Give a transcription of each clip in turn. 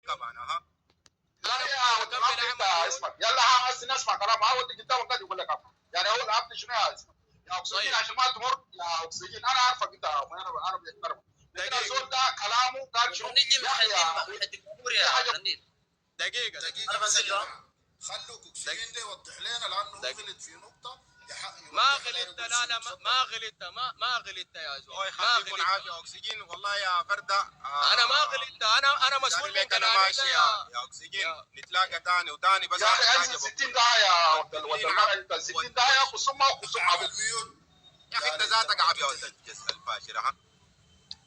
كمان ها. لا يا ولد انت اسمك يلا نسمع كلام هاود قدامك قاعد يقول لك يعني هو العبد شنو يا اسمك يا اكسجين عشان ما تمر يا اكسجين انا عارفك انت انا بحترمك لكن الزول ده كلامه قال شنو دقيقة انا بنزل له. خلوك اكسجين ده يوضح لنا لانه غلط في نقطه ما غلطت. لا ما غلطت. ما غلطت يا زول. ما غلطت. عافيه اكسجين والله يا فرده. انا ما غلطت. انا مسؤول من كلامي. ماشي يا اكسجين نتلاقى تاني وتاني بس يا اخي عايز 60 دقيقه يا ولد انت 60 دقيقه خصوم الميول يا اخي انت ذاتك عافيه ولد الفاشر ها.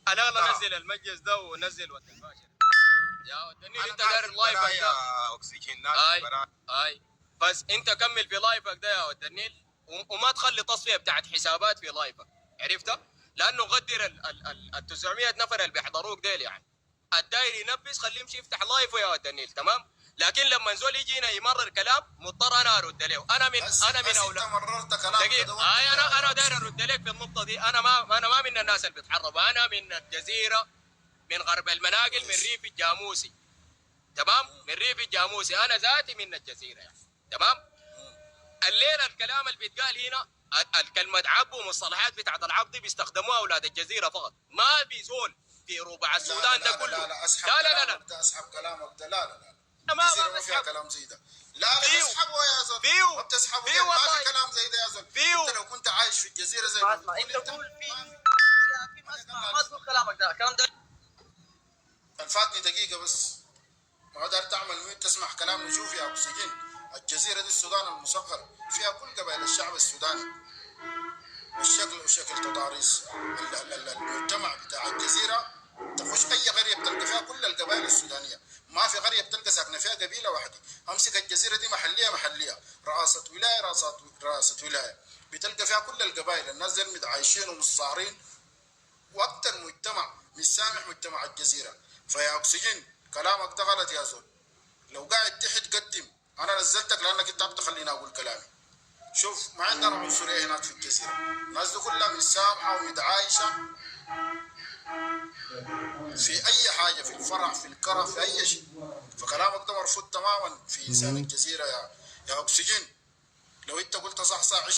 انا نزل المجلس ده ونزل ولد الفاشر يا ولد النيل. انت داير لايفك ده يا اكسجين اي بس انت كمل في لايفك ده يا ولد النيل وما تخلي تصفيه بتاعت حسابات في لايفك عرفتها؟ لانه غدر ال 900 نفر اللي بيحضروك ديل يعني الداير ينبس خليه يمشي يفتح لايفه يا ولد النيل تمام. لكن لما زول يجينا يمرر كلام مضطر انا ارد له. انا من اولاد مررت كلام دقيقه. انا داير ارد لك في النقطه دي. انا ما من الناس اللي بيتحربوا. انا من الجزيره من غرب المناقل من ريف الجاموسي تمام. من ريف الجاموسي انا ذاتي من الجزيره يعني تمام. الليله الكلام اللي بيتقال هنا الكلمه عب ومصطلحات بتاعت العب دي بيستخدموها اولاد الجزيره فقط. ما بيزول في ربع السودان ده كله. لا اسحب كلامك ده. لا ما فيها كلام زي ده. لا تسحبه يا زول. ما بتسحبه. ما في كلام زي ده يا زول. انت لو كنت عايش في الجزيره زي ما انت تقول ما تقول كلامك ده الكلام ده. فاتني دقيقه بس. ما قدرت تعمل ميوت تسمع كلام. نشوف يا اكسجين الجزيره دي السودان المصغر فيها كل قبائل الشعب السوداني والشكل وشكل تضاريس المجتمع بتاع الجزيره. تخش اي قريه بتلقى فيها كل القبائل السودانيه. ما في قريه بتلقى ساكنه فيها قبيله واحده. امسك الجزيره دي محليه رئاسه ولايه رئاسه ولايه بتلقى فيها كل القبائل. الناس دي عايشين ومتصارين واكثر مجتمع مش سامح مجتمع الجزيره. فيا اكسجين كلامك ده غلط يا زول. لو قاعد تحت قدم. انا نزلتك لانك انت بتخليني اقول كلامي. شوف ما عندنا عنصريه هناك في الجزيره. الناس دي كلها متسامحه ومتعايشه في اي حاجه في الفرح في الكره في اي شيء. فكلامك ده مرفوض تماما في لسان الجزيره يا اكسجين. لو انت قلت صح